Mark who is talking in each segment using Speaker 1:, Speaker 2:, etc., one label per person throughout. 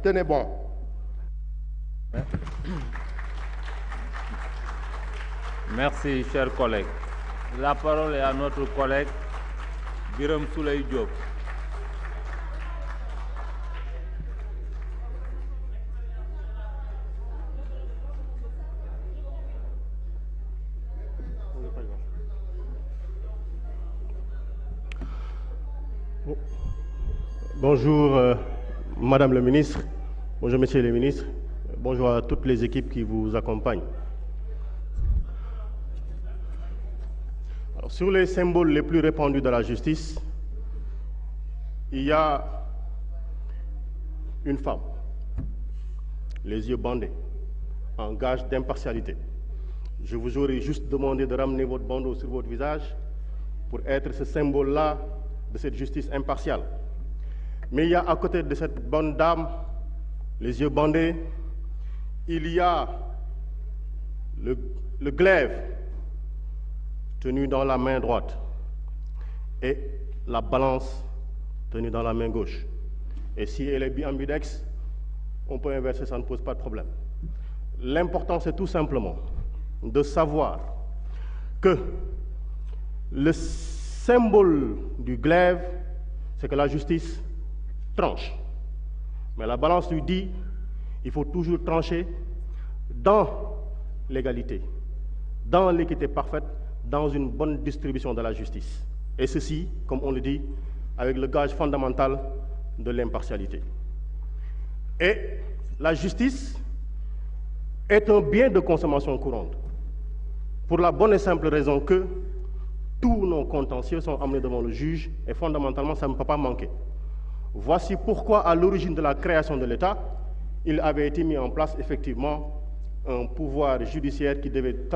Speaker 1: tenez bon.
Speaker 2: Merci, chers collègues. La parole est à notre collègue Birame Souleye Diop.
Speaker 3: Bonjour, Madame le ministre, bonjour, Messieurs les ministres, bonjour à toutes les équipes qui vous accompagnent. Alors, sur les symboles les plus répandus de la justice, il y a une femme, les yeux bandés, en gage d'impartialité. Je vous aurais juste demandé de ramener votre bandeau sur votre visage pour être ce symbole-là de cette justice impartiale. Mais il y a à côté de cette bonne dame, les yeux bandés, il y a le glaive tenu dans la main droite et la balance tenue dans la main gauche. Et si elle est ambidex, on peut inverser, ça ne pose pas de problème. L'important, c'est tout simplement de savoir que le symbole du glaive, c'est que la justice tranche. Mais la balance lui dit, il faut toujours trancher dans l'égalité, dans l'équité parfaite, dans une bonne distribution de la justice. Et ceci, comme on le dit, avec le gage fondamental de l'impartialité. Et la justice est un bien de consommation courante, pour la bonne et simple raison que tous nos contentieux sont amenés devant le juge et fondamentalement, ça ne peut pas manquer. Voici pourquoi, à l'origine de la création de l'État, il avait été mis en place effectivement un pouvoir judiciaire qui devait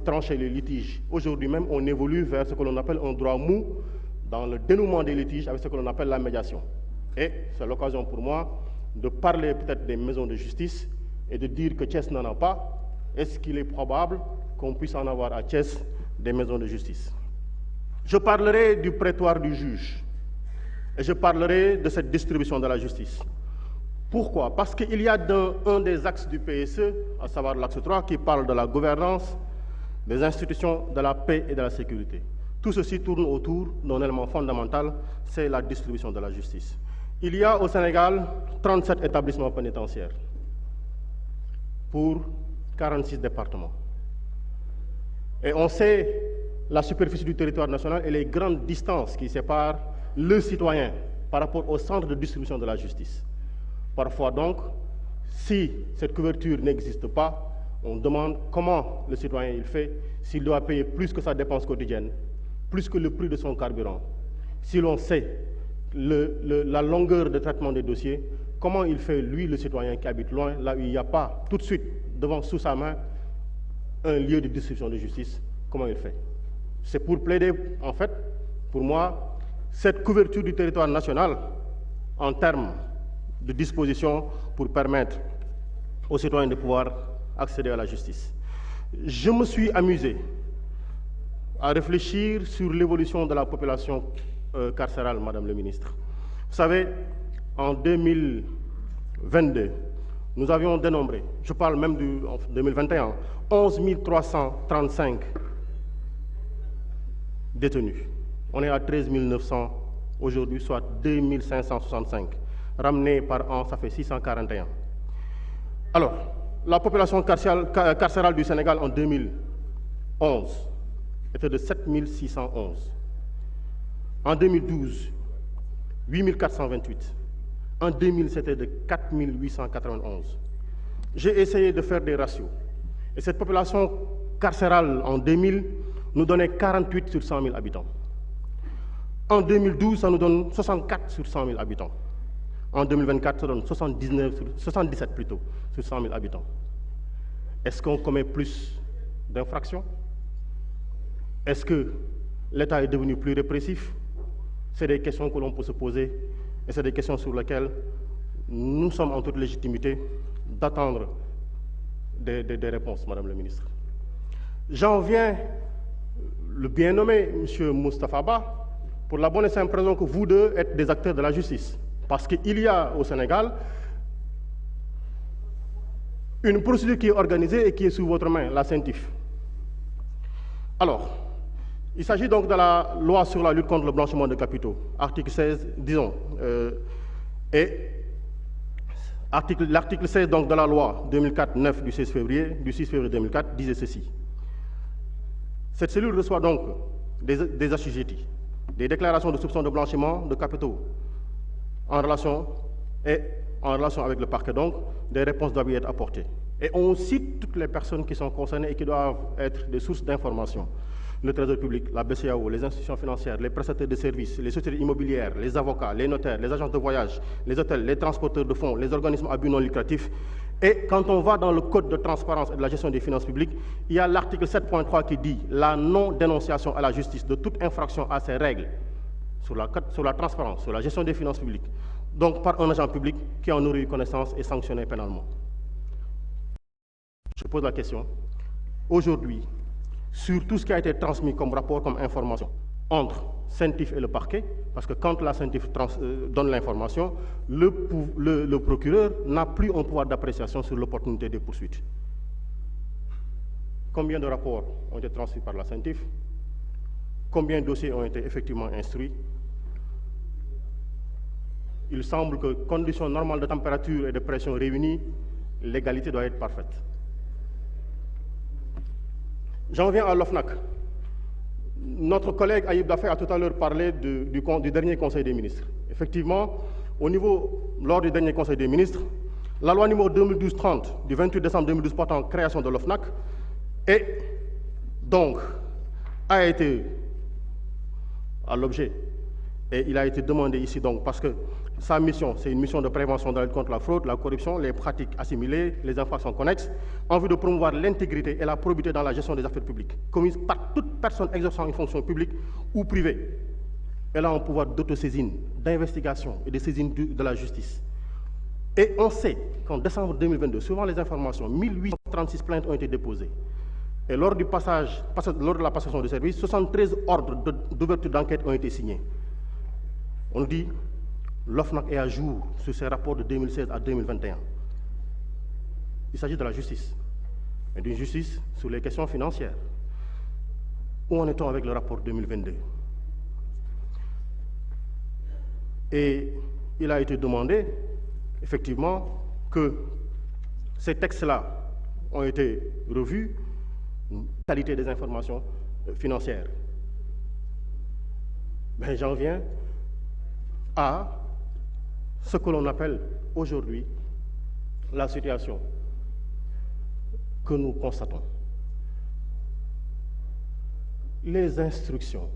Speaker 3: trancher les litiges. Aujourd'hui même, on évolue vers ce que l'on appelle un droit mou dans le dénouement des litiges avec ce que l'on appelle la médiation. Et c'est l'occasion pour moi de parler peut-être des maisons de justice et de dire que Thiès n'en a pas. Est-ce qu'il est probable qu'on puisse en avoir à Thiès des maisons de justice? Je parlerai du prétoire du juge. Et je parlerai de cette distribution de la justice. Pourquoi? Parce qu'il y a un des axes du PSE, à savoir l'axe 3, qui parle de la gouvernance, des institutions, de la paix et de la sécurité. Tout ceci tourne autour d'un élément fondamental, c'est la distribution de la justice. Il y a au Sénégal 37 établissements pénitentiaires pour 46 départements. Et on sait la superficie du territoire national et les grandes distances qui séparent le citoyen par rapport au centre de distribution de la justice. Parfois donc, si cette couverture n'existe pas, on demande comment le citoyen il fait, s'il doit payer plus que sa dépense quotidienne, plus que le prix de son carburant. Si l'on sait la longueur de traitement des dossiers, comment il fait, lui, le citoyen qui habite loin, là où il n'y a pas tout de suite, sous sa main, un lieu de distribution de justice, comment il fait? C'est pour plaider, en fait, pour moi, cette couverture du territoire national en termes de dispositions pour permettre aux citoyens de pouvoir accéder à la justice. Je me suis amusé à réfléchir sur l'évolution de la population carcérale, Madame le ministre. Vous savez, en 2022, nous avions dénombré, je parle même du 2021, 11 335 détenus. On est à 13 900 aujourd'hui, soit 2 565. Ramené par an, ça fait 641. Alors, la population carcérale du Sénégal en 2011 était de 7 611. En 2012, 8 428. En 2000, c'était de 4 891. J'ai essayé de faire des ratios. Et cette population carcérale en 2000 nous donnait 48 sur 100 000 habitants. En 2012, ça nous donne 64 sur 100 000 habitants. En 2024, ça donne 77 plutôt, sur 100 000 habitants. Est-ce qu'on commet plus d'infractions? Est-ce que l'État est devenu plus répressif? C'est des questions que l'on peut se poser et c'est des questions sur lesquelles nous sommes en toute légitimité d'attendre des réponses, Madame la ministre. J'en viens, le bien nommé M. Moustapha Ba, pour la bonne et simple raison que vous deux êtes des acteurs de la justice. Parce qu'il y a au Sénégal Une procédure qui est organisée et qui est sous votre main, la CENTIF. Alors, il s'agit donc de la loi sur la lutte contre le blanchiment de capitaux, article 16, disons, l'article 16 donc, de la loi 2004-9 du 6 février 2004 disait ceci. Cette cellule reçoit donc des assujettis, des déclarations de soupçon de blanchiment de capitaux en relation avec le parquet, donc des réponses doivent y être apportées. Et on cite toutes les personnes qui sont concernées et qui doivent être des sources d'information. Le Trésor public, la BCEAO, les institutions financières, les prestataires de services, les sociétés immobilières, les avocats, les notaires, les agences de voyage, les hôtels, les transporteurs de fonds, les organismes à but non lucratif. Et quand on va dans le Code de transparence et de la gestion des finances publiques, il y a l'article 7.3 qui dit la non-dénonciation à la justice de toute infraction à ces règles sur la transparence, sur la gestion des finances publiques, donc par un agent public qui en aurait eu connaissance et sanctionné pénalement. Je pose la question, aujourd'hui, sur tout ce qui a été transmis comme rapport, comme information, entre CENTIF et le parquet, parce que quand la CENTIF donne l'information, le procureur n'a plus un pouvoir d'appréciation sur l'opportunité des poursuites. Combien de rapports ont été transmis par la CENTIF? Combien de dossiers ont été effectivement instruits? Il semble que, conditions normales de température et de pression réunies, l'égalité doit être parfaite. J'en viens à l'OFNAC. Notre collègue Aïb Dafé a tout à l'heure parlé du dernier Conseil des ministres. Effectivement, lors du dernier Conseil des ministres, la loi numéro 2012-30 du 28 décembre 2012 portant création de l'OFNAC a été à l'objet. Et il a été demandé ici donc parce que sa mission, c'est une mission de prévention de la lutte contre la fraude, la corruption, les pratiques assimilées, les infractions connexes, en vue de promouvoir l'intégrité et la probité dans la gestion des affaires publiques, commises par toute personne exerçant une fonction publique ou privée. Elle a un pouvoir d'autosaisine, d'investigation et de saisine de la justice. Et on sait qu'en décembre 2022, suivant les informations, 1836 plaintes ont été déposées. Et lors de la passation de service, 73 ordres d'ouverture d'enquête ont été signés. On dit l'OFNAC est à jour sur ses rapports de 2016 à 2021. Il s'agit de la justice, et d'une justice sur les questions financières. Où en est-on avec le rapport 2022? Et il a été demandé, effectivement, que ces textes-là ont été revus, qualité des informations financières. Ben, j'en viens à ce que l'on appelle aujourd'hui la situation que nous constatons. Les instructions,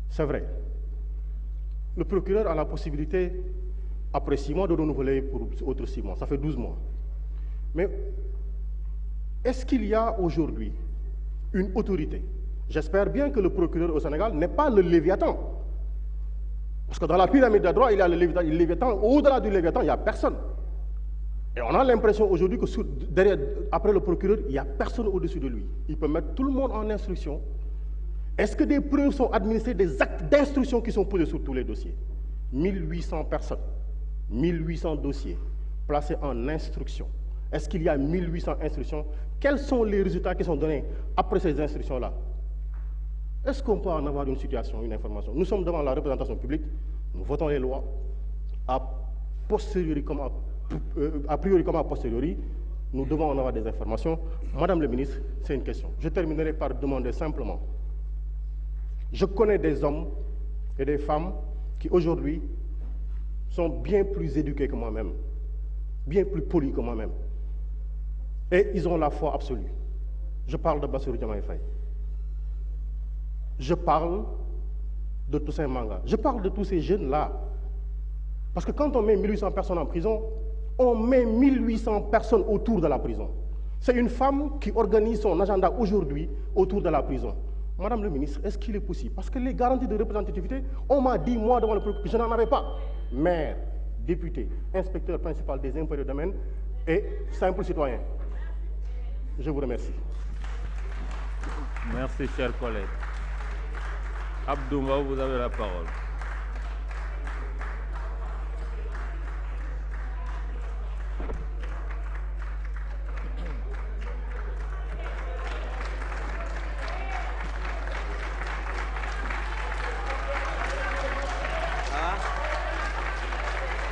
Speaker 3: c'est vrai, le procureur a la possibilité, après 6 mois, de renouveler pour autres 6 mois, ça fait 12 mois. Mais est-ce qu'il y a aujourd'hui une autorité? J'espère bien que le procureur au Sénégal n'est pas le Léviathan. Parce que dans la pyramide de droit, il y a le Léviathan. Au-delà du Léviathan, il n'y a personne. Et on a l'impression aujourd'hui que après le procureur, il n'y a personne au-dessus de lui. Il peut mettre tout le monde en instruction. Est-ce que des preuves sont administrées, des actes d'instruction qui sont posés sur tous les dossiers? 1800 personnes, 1800 dossiers placés en instruction. Est-ce qu'il y a 1800 instructions? Quels sont les résultats qui sont donnés après ces instructions-là? Est-ce qu'on peut en avoir une situation, une information? Nous sommes devant la représentation publique, nous votons les lois, a priori comme a posteriori, nous devons en avoir des informations. Madame le ministre, c'est une question. Je terminerai par demander simplement, je connais des hommes et des femmes qui aujourd'hui sont bien plus éduqués que moi-même, bien plus polis que moi-même, et ils ont la foi absolue. Je parle de Bassirou Diomaye Faye. Je parle de Toussaint Manga. Je parle de tous ces jeunes-là. Parce que quand on met 1800 personnes en prison, on met 1800 personnes autour de la prison. C'est une femme qui organise son agenda aujourd'hui autour de la prison. Madame le ministre, est-ce qu'il est possible? Parce que les garanties de représentativité, on m'a dit, moi, devant le procureur, que je n'en avais pas. Maire, député, inspecteur principal des impôts et des domaines et simple citoyen. Je vous remercie.
Speaker 2: Merci, chers collègues. Abdoumba, vous avez la parole.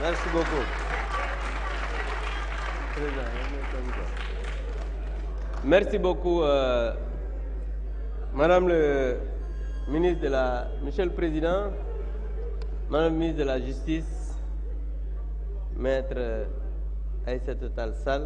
Speaker 1: Merci beaucoup. Merci beaucoup, Madame le ministre Monsieur le Président, Madame le ministre de la Justice, Maître Aïssata Tall Sall.